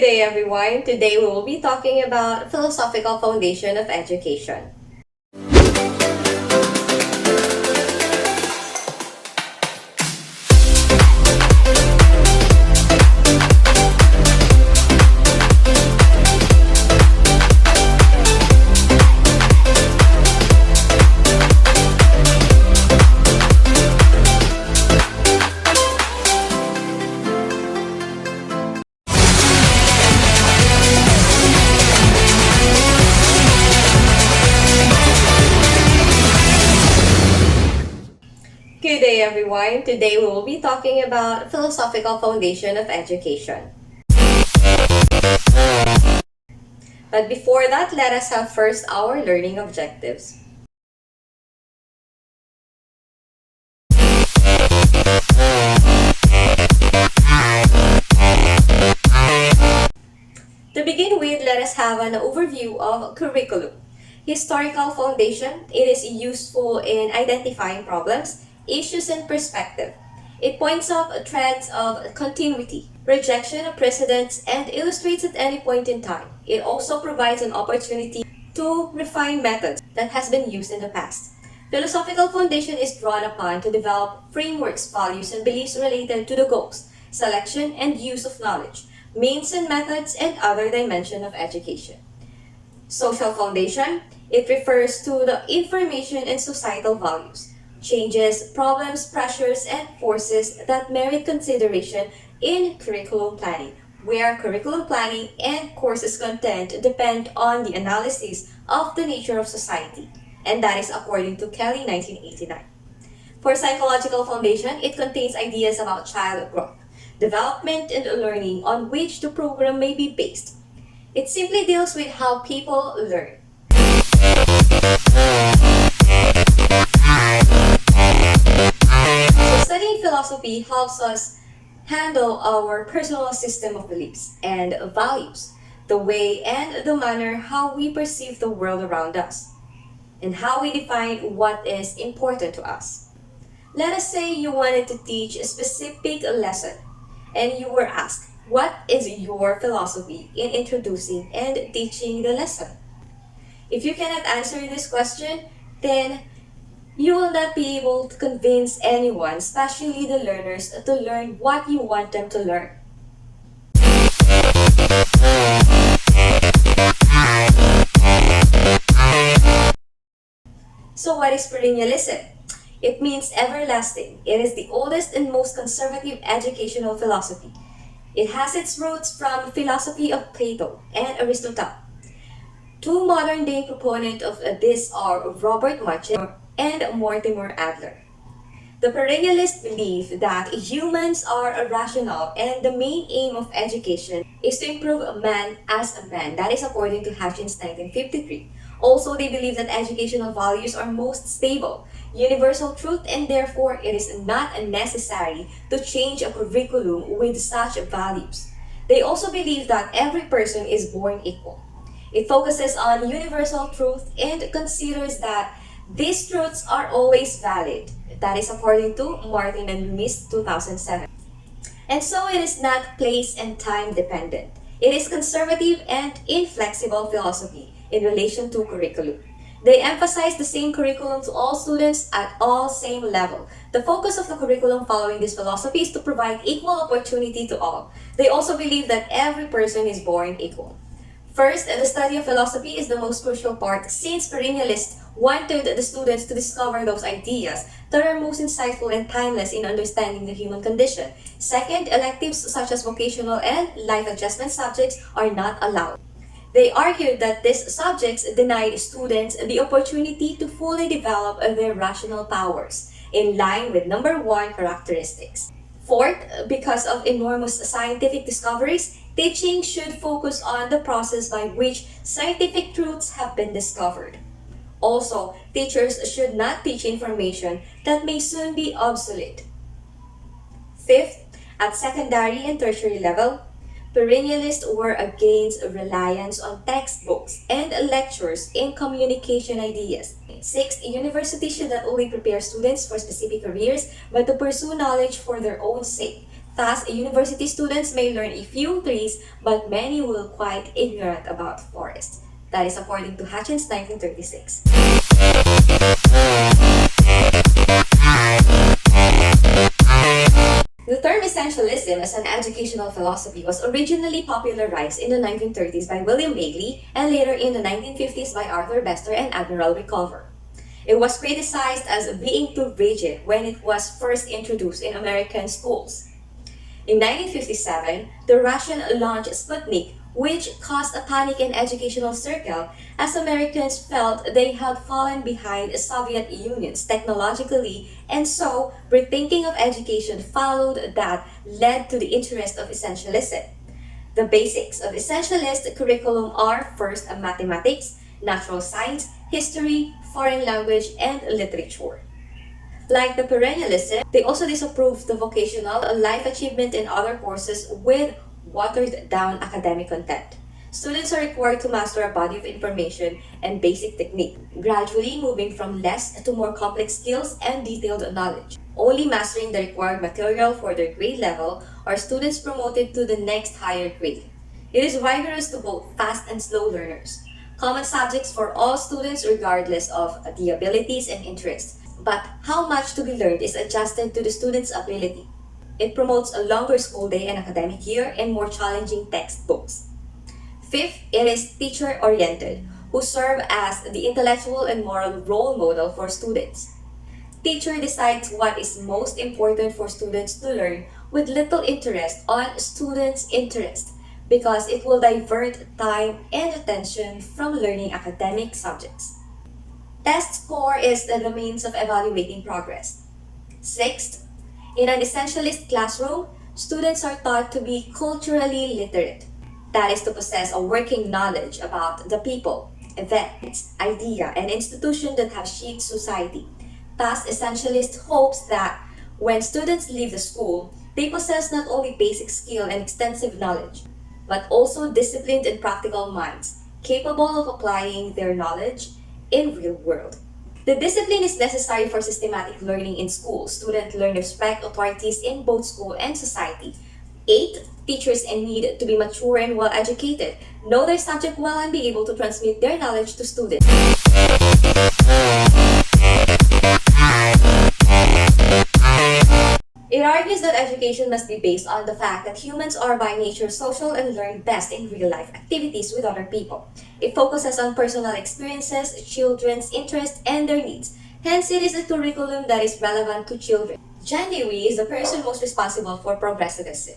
Good day, everyone. Today we will be talking about philosophical foundation of education. Good day, everyone. Today we will be talking about philosophical foundation of education. But before that, let us have first our learning objectives. To begin with, let us have an overview of curriculum. Historical foundation, it is useful in identifying problems, issues, and perspective. It points out trends of continuity, rejection of precedents, and illustrates at any point in time. It also provides an opportunity to refine methods that has been used in the past. Philosophical foundation is drawn upon to develop frameworks, values, and beliefs related to the goals, selection, and use of knowledge, means and methods, and other dimension of education. Social foundation, it refers to the information and societal values, changes, problems, pressures, and forces that merit consideration in curriculum planning, where curriculum planning and courses content depend on the analysis of the nature of society, and that is according to Kelly 1989. For psychological foundation, it contains ideas about child growth, development, and learning on which the program may be based. It simply deals with how people learn. So studying philosophy helps us handle our personal system of beliefs and values, the way and the manner how we perceive the world around us, and how we define what is important to us. Let us say you wanted to teach a specific lesson and you were asked, what is your philosophy in introducing and teaching the lesson? If you cannot answer this question, then you will not be able to convince anyone, especially the learners, to learn what you want them to learn. So what is perennialism? It means everlasting. It is the oldest and most conservative educational philosophy. It has its roots from philosophy of Plato and Aristotle. Two modern-day proponents of this are Robert Martin and Mortimer Adler. The perennialists believe that humans are rational and the main aim of education is to improve man as a man. That is according to Hutchins 1953. Also, they believe that educational values are most stable, universal truth, and therefore it is not necessary to change a curriculum with such values. They also believe that every person is born equal. It focuses on universal truth and considers that these truths are always valid. That is according to Martin and Lewis 2007. And so it is not place and time dependent. It is conservative and inflexible philosophy in relation to curriculum. They emphasize the same curriculum to all students at all same level. The focus of the curriculum following this philosophy is to provide equal opportunity to all. They also believe that every person is born equal. First, the study of philosophy is the most crucial part since perennialists wanted the students to discover those ideas that are most insightful and timeless in understanding the human condition. Second, electives such as vocational and life adjustment subjects are not allowed. They argued that these subjects denied students the opportunity to fully develop their rational powers, in line with number 1 characteristics. Fourth, because of enormous scientific discoveries, teaching should focus on the process by which scientific truths have been discovered. Also, teachers should not teach information that may soon be obsolete. Fifth, at secondary and tertiary level, perennialists were against reliance on textbooks and lectures in communication ideas. Sixth, universities should not only prepare students for specific careers, but to pursue knowledge for their own sake. Thus, university students may learn a few trees, but many will quite ignorant about forests. That is according to Hutchins 1936. The term essentialism as an educational philosophy was originally popularized in the 1930s by William Bailey and later in the 1950s by Arthur Bester and Admiral Rickover. It was criticized as being too rigid when it was first introduced in American schools. In 1957, the Russian launched Sputnik, which caused a panic in educational circle as Americans felt they had fallen behind the Soviet Union's technologically, and so rethinking of education followed that led to the interest of essentialism. The basics of essentialist curriculum are first mathematics, natural science, history, foreign language, and literature. Like the Perennialism, they also disapproved the vocational life achievement and other courses with watered-down academic content. Students are required to master a body of information and basic technique, gradually moving from less to more complex skills and detailed knowledge. Only mastering the required material for their grade level are students promoted to the next higher grade. It is rigorous to both fast and slow learners. Common subjects for all students regardless of the abilities and interests, but how much to be learned is adjusted to the student's ability. It promotes a longer school day and academic year and more challenging textbooks. Fifth, it is teacher-oriented, who serve as the intellectual and moral role model for students. Teacher decides what is most important for students to learn with little interest on students' interest because it will divert time and attention from learning academic subjects. Test score is the means of evaluating progress. Sixth, in an essentialist classroom, students are taught to be culturally literate. That is to possess a working knowledge about the people, events, idea, and institution that have shaped society. Thus, essentialist hopes that when students leave the school, they possess not only basic skill and extensive knowledge, but also disciplined and practical minds, capable of applying their knowledge in real world. The discipline is necessary for systematic learning in school. Students learn to respect authorities in both school and society. 8. Teachers need to be mature and well educated, know their subject well and be able to transmit their knowledge to students. It argues that education must be based on the fact that humans are by nature social and learn best in real-life activities with other people. It focuses on personal experiences, children's interests, and their needs. Hence, it is a curriculum that is relevant to children. John Dewey is the person most responsible for progressivism.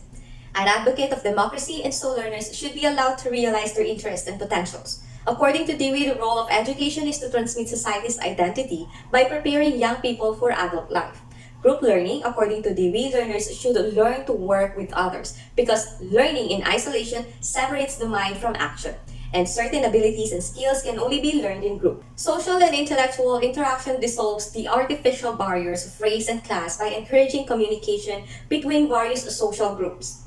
An advocate of democracy, and so learners should be allowed to realize their interests and potentials. According to Dewey, the role of education is to transmit society's identity by preparing young people for adult life. Group learning, according to Dewey, learners should learn to work with others because learning in isolation separates the mind from action, and certain abilities and skills can only be learned in group. Social and intellectual interaction dissolves the artificial barriers of race and class by encouraging communication between various social groups.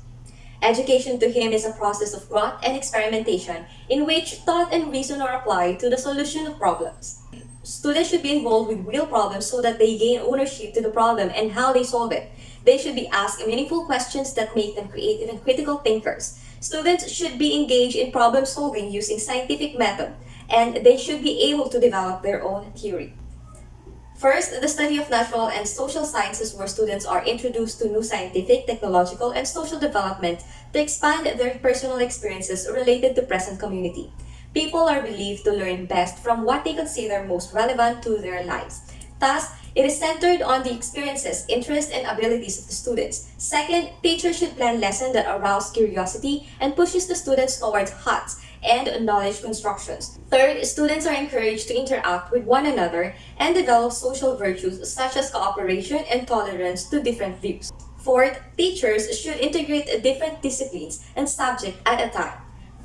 Education to him is a process of growth and experimentation in which thought and reason are applied to the solution of problems. Students should be involved with real problems so that they gain ownership to the problem and how they solve it. They should be asked meaningful questions that make them creative and critical thinkers. Students should be engaged in problem solving using scientific method, and they should be able to develop their own theory. First, the study of natural and social sciences where students are introduced to new scientific, technological, and social development to expand their personal experiences related to present community. People are believed to learn best from what they consider most relevant to their lives. Thus, it is centered on the experiences, interests, and abilities of the students. Second, teachers should plan lessons that arouse curiosity and pushes the students towards thoughts and knowledge constructions. Third, students are encouraged to interact with one another and develop social virtues such as cooperation and tolerance to different views. Fourth, teachers should integrate different disciplines and subjects at a time.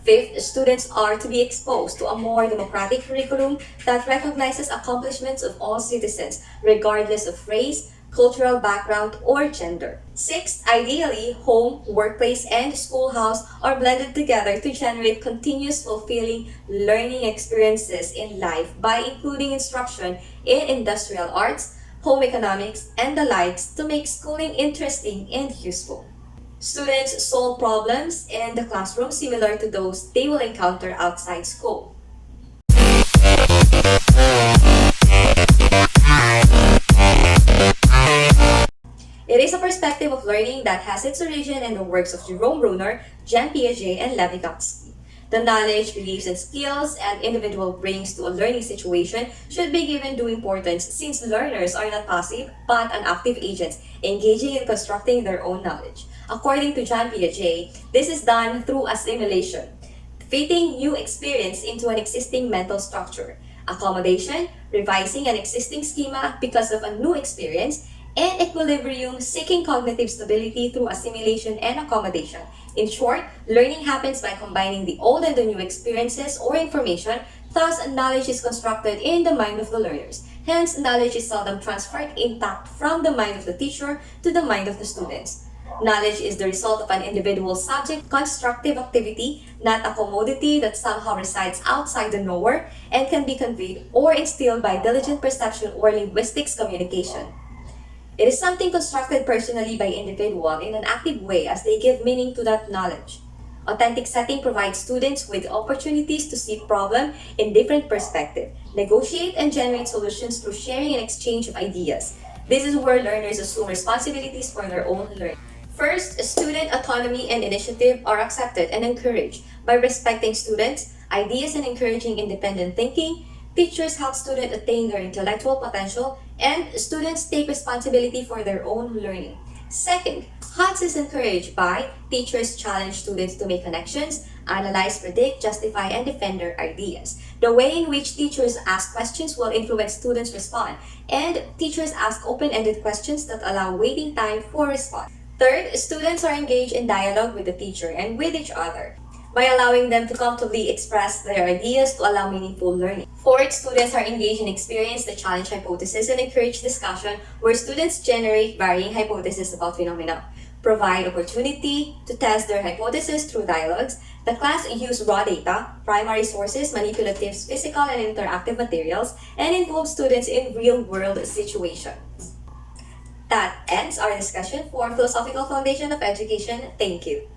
Fifth, students are to be exposed to a more democratic curriculum that recognizes accomplishments of all citizens, regardless of race, cultural background, or gender. Sixth, ideally, home, workplace, and schoolhouse are blended together to generate continuous fulfilling learning experiences in life by including instruction in industrial arts, home economics, and the likes to make schooling interesting and useful. Students solve problems in the classroom similar to those they will encounter outside school. It is a perspective of learning that has its origin in the works of Jerome Bruner, Jean Piaget, and Lev Vygotsky. The knowledge, beliefs, and skills an individual brings to a learning situation should be given due importance since learners are not passive but active agents engaging in constructing their own knowledge. According to Jean Piaget, this is done through assimilation, fitting new experience into an existing mental structure, accommodation, revising an existing schema because of a new experience, and equilibrium, seeking cognitive stability through assimilation and accommodation. In short, learning happens by combining the old and the new experiences or information, thus knowledge is constructed in the mind of the learners. Hence, knowledge is seldom transferred intact from the mind of the teacher to the mind of the students. Knowledge is the result of an individual subject constructive activity, not a commodity that somehow resides outside the knower and can be conveyed or instilled by diligent perception or linguistics communication. It is something constructed personally by individual in an active way as they give meaning to that knowledge. Authentic setting provides students with opportunities to see problem in different perspectives, negotiate and generate solutions through sharing and exchange of ideas. This is where learners assume responsibilities for their own learning. First, student autonomy and initiative are accepted and encouraged by respecting students' ideas and encouraging independent thinking. Teachers help students attain their intellectual potential, and students take responsibility for their own learning. Second, HOTS is encouraged by teachers challenge students to make connections, analyze, predict, justify, and defend their ideas. The way in which teachers ask questions will influence students' response, and teachers ask open-ended questions that allow waiting time for response. Third, students are engaged in dialogue with the teacher and with each other by allowing them to comfortably express their ideas to allow meaningful learning. Fourth, students are engaged in experience the challenge hypothesis and encourage discussion where students generate varying hypotheses about phenomena, provide opportunity to test their hypothesis through dialogues. The class use raw data, primary sources, manipulatives, physical and interactive materials, and involve students in real-world situations. That ends our discussion for Philosophical Foundation of Education. Thank you.